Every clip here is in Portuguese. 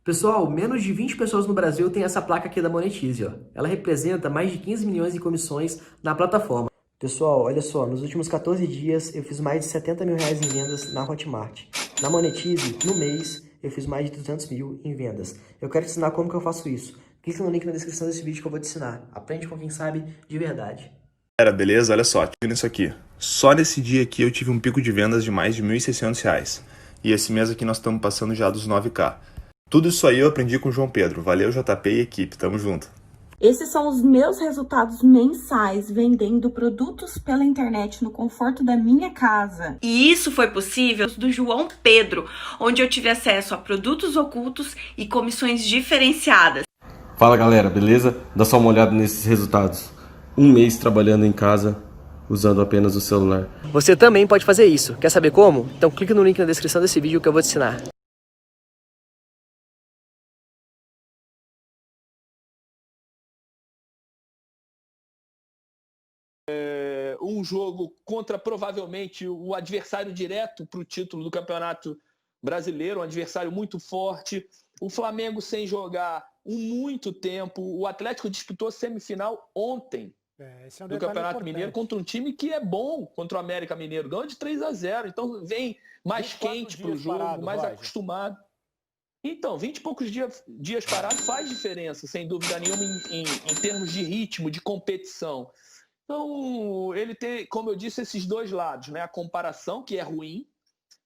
Pessoal, menos de 20 pessoas no Brasil têm essa placa aqui da Monetize, ó. Ela representa mais de 15 milhões em comissões na plataforma. Pessoal, olha só, nos últimos 14 dias eu fiz mais de 70 mil reais em vendas na Hotmart. Na Monetize, no mês, eu fiz mais de 200 mil em vendas. Eu quero te ensinar como que eu faço isso. Clica no link na descrição desse vídeo que eu vou te ensinar. Aprende com quem sabe de verdade. Galera, beleza? Olha só, tive isso aqui. Só nesse dia aqui eu tive um pico de vendas de mais de R$ 1.600. E esse mês aqui nós estamos passando já dos 9K. Tudo isso aí eu aprendi com o João Pedro. Valeu, JP e equipe. Tamo junto. Esses são os meus resultados mensais vendendo produtos pela internet no conforto da minha casa. E isso foi possível do João Pedro, onde eu tive acesso a produtos ocultos e comissões diferenciadas. Fala galera, beleza? Dá só uma olhada nesses resultados. Um mês trabalhando em casa, usando apenas o celular. Você também pode fazer isso. Quer saber como? Então clica no link na descrição desse vídeo que eu vou te ensinar. Um jogo contra provavelmente o adversário direto para o título do Campeonato Brasileiro, um adversário muito forte. O Flamengo sem jogar muito tempo. O Atlético disputou semifinal ontem do Campeonato Mineiro contra um time que é bom contra o América Mineiro. Ganhou de 3-0. Então vem mais quente para o jogo, parado, mais Roger. Acostumado. Então, 20 e poucos dias parado faz diferença, sem dúvida nenhuma, em termos de ritmo, de competição. Então, ele tem, como eu disse, esses dois lados, né? A comparação, que é ruim,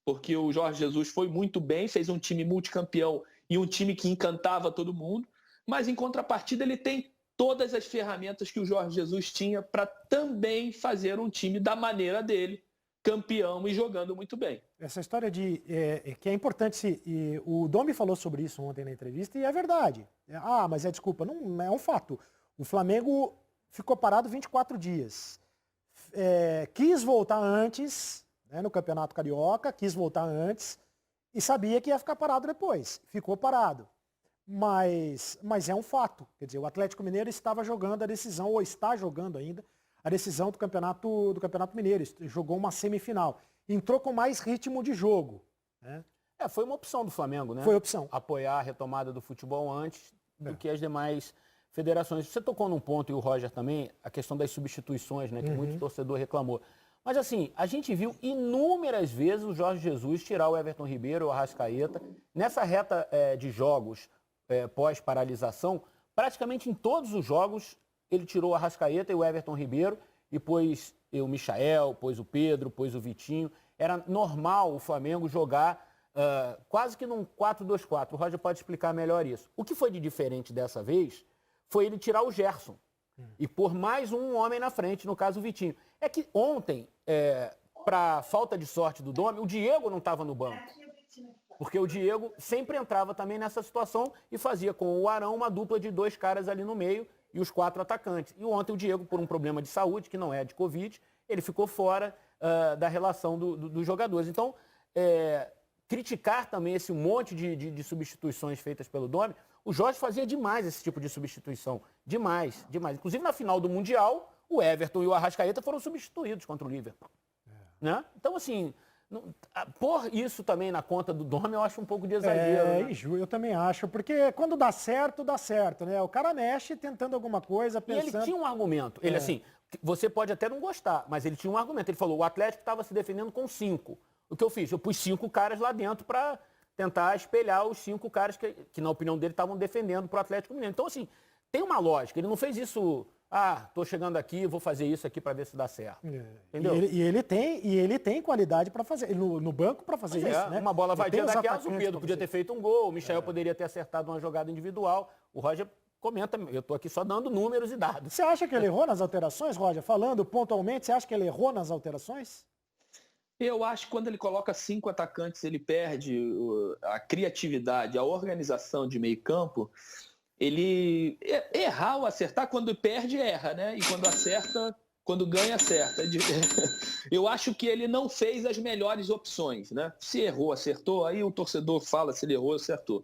porque o Jorge Jesus foi muito bem, fez um time multicampeão e um time que encantava todo mundo, mas em contrapartida ele tem todas as ferramentas que o Jorge Jesus tinha para também fazer um time da maneira dele, campeão e jogando muito bem. Essa história que é importante, o Domi falou sobre isso ontem na entrevista e é verdade. Mas desculpa, não é um fato. O Flamengo ficou parado 24 dias. Quis voltar antes, né, no Campeonato Carioca, quis voltar antes e sabia que ia ficar parado depois. Ficou parado. Mas é um fato. Quer dizer, o Atlético Mineiro estava jogando a decisão, ou está jogando ainda, a decisão do Campeonato Mineiro. Jogou uma semifinal. Entrou com mais ritmo de jogo. Né? Foi uma opção do Flamengo, né? Foi opção. Apoiar a retomada do futebol antes do que as demais federações. Você tocou num ponto, e o Roger também, a questão das substituições, né, que muito torcedor reclamou. Mas assim, a gente viu inúmeras vezes o Jorge Jesus tirar o Everton Ribeiro, o Arrascaeta. Nessa reta de jogos pós-paralisação, praticamente em todos os jogos, ele tirou o Arrascaeta e o Everton Ribeiro, e pôs o Michael, pôs o Pedro, pôs o Vitinho. Era normal o Flamengo jogar quase que num 4-2-4. O Roger pode explicar melhor isso. O que foi de diferente dessa vez foi ele tirar o Gerson e pôr mais um homem na frente, no caso o Vitinho. É que ontem, para falta de sorte do Domi, o Diego não estava no banco. Porque o Diego sempre entrava também nessa situação e fazia com o Arão uma dupla de dois caras ali no meio e os 4 atacantes. E ontem o Diego, por um problema de saúde, que não é de Covid, ele ficou fora da relação dos jogadores. Então, criticar também esse monte de substituições feitas pelo Domi, o Jorge fazia demais esse tipo de substituição. Demais, demais. Inclusive, na final do Mundial, o Everton e o Arrascaeta foram substituídos contra o Liverpool. Né? Então, assim, pôr isso também na conta do Domi, eu acho um pouco de exagero. Né? Eu também acho, porque quando dá certo, né? O cara mexe tentando alguma coisa, pensando... E ele tinha um argumento. Ele, assim, você pode até não gostar, mas ele tinha um argumento. Ele falou, o Atlético estava se defendendo com 5. O que eu fiz? Eu pus 5 caras lá dentro para tentar espelhar os 5 caras que, na opinião dele, estavam defendendo para o Atlético Mineiro. Então, assim, tem uma lógica. Ele não fez isso, tô chegando aqui, vou fazer isso aqui para ver se dá certo. Entendeu? E ele tem qualidade para fazer, no banco para fazer isso, né? Uma bola vadia daquelas, o Pedro podia ter feito um gol, o Michael poderia ter acertado uma jogada individual, o Roger comenta, eu estou aqui só dando números e dados. Você acha que ele errou nas alterações, Roger? Falando pontualmente, você acha que ele errou nas alterações? Eu acho que quando ele coloca 5 atacantes, ele perde a criatividade, a organização de meio campo. Ele errar ou acertar, quando perde, erra, né? E quando acerta, quando ganha, acerta. Eu acho que ele não fez as melhores opções, né? Se errou, acertou, aí o torcedor fala se ele errou, acertou.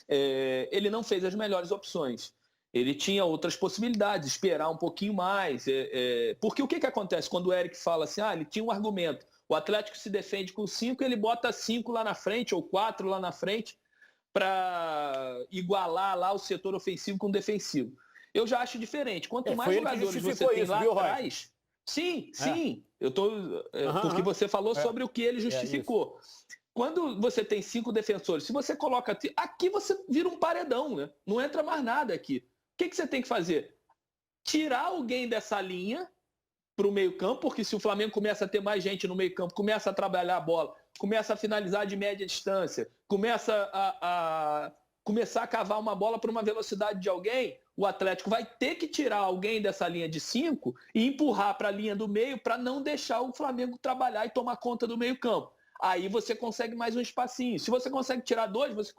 Ele não fez as melhores opções. Ele tinha outras possibilidades, esperar um pouquinho mais. Porque o que acontece quando o Eric fala assim, ele tinha um argumento. O Atlético se defende com 5, ele bota 5 lá na frente, ou 4 lá na frente, para igualar lá o setor ofensivo com o defensivo. Eu já acho diferente. Quanto mais foi ele que jogadores você justificou tem isso, lá viu, Roger? atrás... Sim. Eu tô... porque você falou sobre o que ele justificou. Quando você tem 5 defensores, se você coloca... Aqui você vira um paredão, né? Não entra mais nada aqui. O que você tem que fazer? Tirar alguém dessa linha para o meio-campo, porque se o Flamengo começa a ter mais gente no meio-campo, começa a trabalhar a bola, começa a finalizar de média distância, começa a cavar uma bola para uma velocidade de alguém, o Atlético vai ter que tirar alguém dessa linha de 5 e empurrar para a linha do meio para não deixar o Flamengo trabalhar e tomar conta do meio-campo. Aí você consegue mais um espacinho. Se você consegue tirar 2, você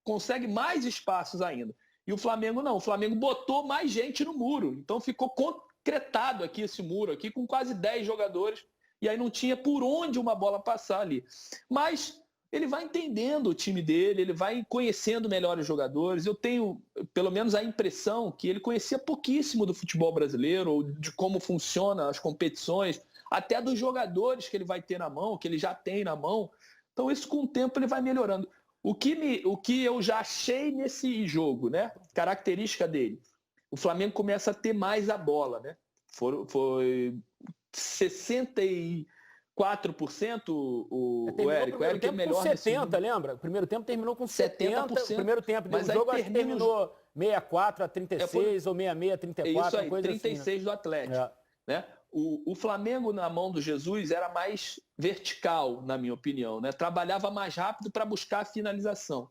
consegue mais espaços ainda. E o Flamengo não. O Flamengo botou mais gente no muro. Então ficou concretado aqui esse muro aqui com quase 10 jogadores. E aí não tinha por onde uma bola passar ali. Mas ele vai entendendo o time dele, ele vai conhecendo melhor os jogadores. Eu tenho, pelo menos, a impressão que ele conhecia pouquíssimo do futebol brasileiro, ou de como funcionam as competições, até dos jogadores que ele vai ter na mão, que ele já tem na mão. Então isso com o tempo ele vai melhorando. O que eu já achei nesse jogo, né? Característica dele. O Flamengo começa a ter mais a bola, né? Foi 64% o Érico. O Érico é melhor com 70, lembra? O primeiro tempo terminou com 70%. O primeiro tempo do jogo acho que terminou 64 a 36 ou 66 a 34, isso aí, coisa 36 assim, né? do Atlético. Né? O Flamengo na mão do Jesus era mais vertical, na minha opinião, né? Trabalhava mais rápido para buscar a finalização.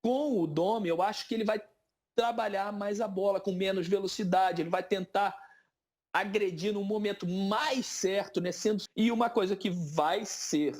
Com o Domi, eu acho que ele vai trabalhar mais a bola, com menos velocidade, ele vai tentar agredir no momento mais certo, né? E uma coisa que vai ser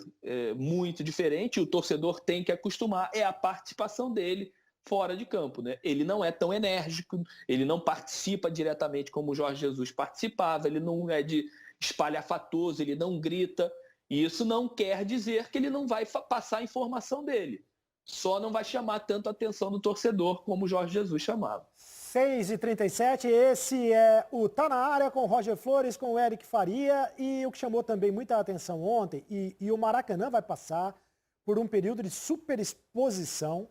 muito diferente, o torcedor tem que acostumar, é a participação dele fora de campo, né? Ele não é tão enérgico, ele não participa diretamente como o Jorge Jesus participava, ele não é de espalhafatoso, ele não grita, e isso não quer dizer que ele não vai passar a informação dele, só não vai chamar tanto a atenção do torcedor como o Jorge Jesus chamava. 6h37, esse é o Tá Na Área com o Roger Flores, com o Eric Faria, e o que chamou também muita atenção ontem, e o Maracanã vai passar por um período de superexposição,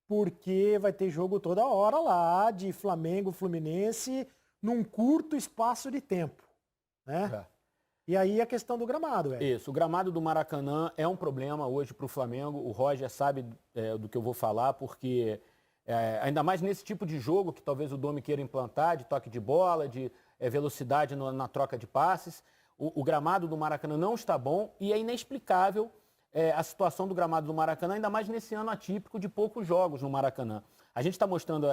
porque vai ter jogo toda hora lá, de Flamengo, Fluminense, num curto espaço de tempo, né? E aí a questão do gramado, Isso, o gramado do Maracanã é um problema hoje para o Flamengo, o Roger sabe do que eu vou falar, porque ainda mais nesse tipo de jogo que talvez o Domi queira implantar, de toque de bola, de velocidade na troca de passes, o gramado do Maracanã não está bom e é inexplicável a situação do gramado do Maracanã, ainda mais nesse ano atípico de poucos jogos no Maracanã. A gente está mostrando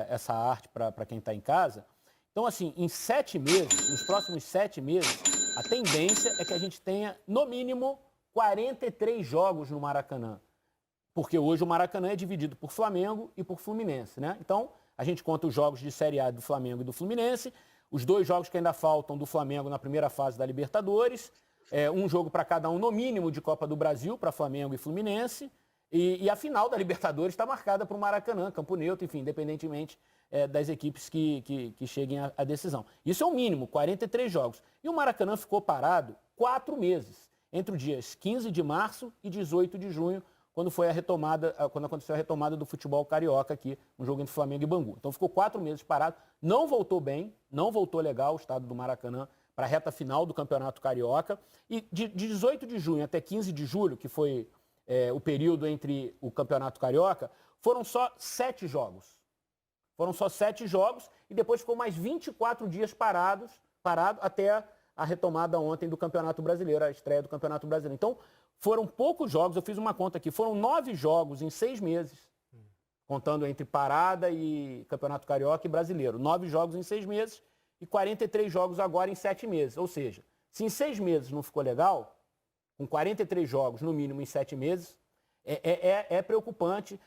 essa arte para quem está em casa. Então, assim, em 7 meses, nos próximos 7 meses, a tendência é que a gente tenha, no mínimo, 43 jogos no Maracanã. Porque hoje o Maracanã é dividido por Flamengo e por Fluminense, né? Então, a gente conta os jogos de Série A do Flamengo e do Fluminense, os 2 jogos que ainda faltam do Flamengo na primeira fase da Libertadores, um jogo para cada um, no mínimo, de Copa do Brasil, para Flamengo e Fluminense, e a final da Libertadores está marcada para o Maracanã, Campo Neutro, enfim, independentemente das equipes que cheguem à decisão. Isso é o mínimo, 43 jogos. E o Maracanã ficou parado 4 meses, entre os dias 15 de março e 18 de junho, quando aconteceu a retomada do futebol carioca aqui, um jogo entre Flamengo e Bangu. Então ficou 4 meses parado, não voltou bem, não voltou legal o estado do Maracanã para a reta final do Campeonato Carioca. E de 18 de junho até 15 de julho, que foi o período entre o Campeonato Carioca, foram só 7 jogos. Foram só 7 jogos e depois ficou mais 24 dias parado até a retomada ontem do Campeonato Brasileiro, a estreia do Campeonato Brasileiro. Então, foram poucos jogos, eu fiz uma conta aqui, foram 9 jogos em 6 meses, contando entre parada e Campeonato Carioca e Brasileiro. 9 jogos em 6 meses e 43 jogos agora em 7 meses. Ou seja, se em 6 meses não ficou legal, com 43 jogos no mínimo em 7 meses, é preocupante.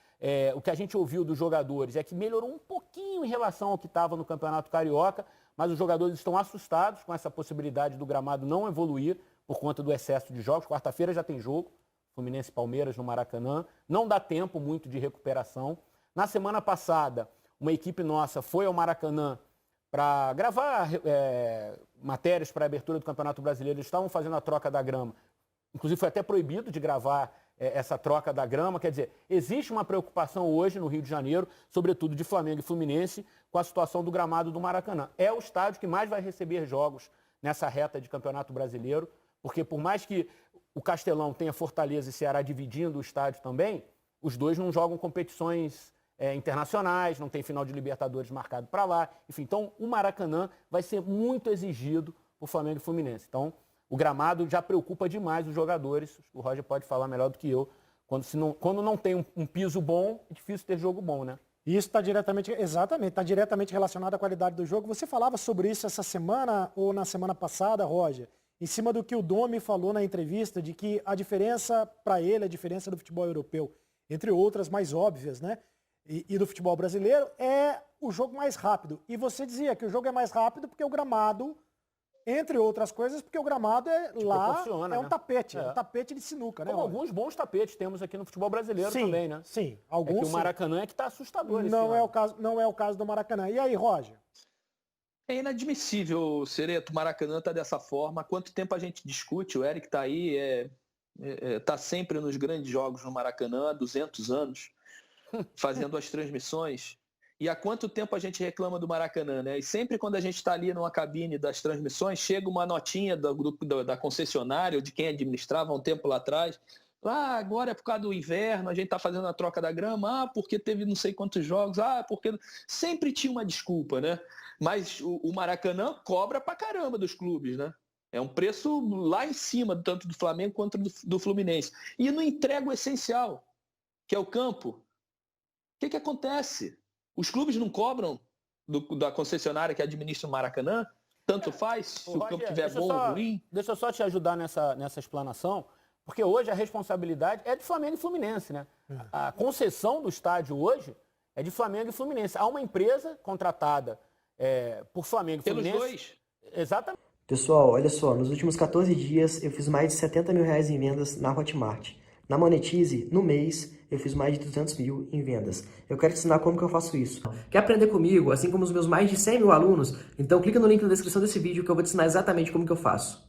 O que a gente ouviu dos jogadores é que melhorou um pouquinho em relação ao que estava no Campeonato Carioca, mas os jogadores estão assustados com essa possibilidade do gramado não evoluir por conta do excesso de jogos. Quarta-feira já tem jogo, Fluminense e Palmeiras no Maracanã. Não dá tempo muito de recuperação. Na semana passada, uma equipe nossa foi ao Maracanã para gravar matérias para a abertura do Campeonato Brasileiro. Eles estavam fazendo a troca da grama. Inclusive foi até proibido de gravar essa troca da grama. Quer dizer, existe uma preocupação hoje no Rio de Janeiro, sobretudo de Flamengo e Fluminense, com a situação do gramado do Maracanã. É o estádio que mais vai receber jogos nessa reta de Campeonato Brasileiro, porque por mais que o Castelão tenha Fortaleza e Ceará dividindo o estádio também, os dois não jogam competições internacionais, não tem final de Libertadores marcado para lá. Enfim, então o Maracanã vai ser muito exigido por Flamengo e Fluminense. Então, o gramado já preocupa demais os jogadores. O Roger pode falar melhor do que eu. Quando não tem um piso bom, é difícil ter jogo bom, né? Isso está diretamente relacionado à qualidade do jogo. Você falava sobre isso essa semana ou na semana passada, Roger, em cima do que o Domi falou na entrevista, de que a diferença para ele, a diferença do futebol europeu, entre outras mais óbvias, né? E do futebol brasileiro, é o jogo mais rápido. E você dizia que o jogo é mais rápido porque o gramado, entre outras coisas, porque o gramado um tapete, é um tapete de sinuca, né? Como alguns bons tapetes temos aqui no futebol brasileiro também, né? Sim, alguns. O Maracanã é que está assustador esse não ano. Não é o caso do Maracanã. E aí, Roger? É inadmissível, Cereto, o Maracanã tá dessa forma. Há quanto tempo a gente discute? O Eric tá aí, tá sempre nos grandes jogos no Maracanã há 200 anos, fazendo as transmissões. E há quanto tempo a gente reclama do Maracanã, né? E sempre quando a gente está ali numa cabine das transmissões, chega uma notinha da concessionária ou de quem administrava um tempo lá atrás. Agora é por causa do inverno, a gente está fazendo a troca da grama, porque teve não sei quantos jogos, porque... Sempre tinha uma desculpa, né? Mas o Maracanã cobra pra caramba dos clubes, né? É um preço lá em cima, tanto do Flamengo quanto do Fluminense. E não entrega o essencial, que é o campo. O que acontece? Os clubes não cobram da concessionária que administra o Maracanã? Tanto faz, se o campo estiver bom ou ruim? Deixa eu só te ajudar nessa explanação, porque hoje a responsabilidade é de Flamengo e Fluminense, né? A concessão do estádio hoje é de Flamengo e Fluminense. Há uma empresa contratada por Flamengo e Fluminense. Pelos dois. Exatamente. Pessoal, olha só, nos últimos 14 dias eu fiz mais de 70 mil reais em vendas na Hotmart. Na Monetize, no mês, eu fiz mais de 200 mil em vendas. Eu quero te ensinar como que eu faço isso. Quer aprender comigo, assim como os meus mais de 100 mil alunos? Então clica no link na descrição desse vídeo que eu vou te ensinar exatamente como que eu faço.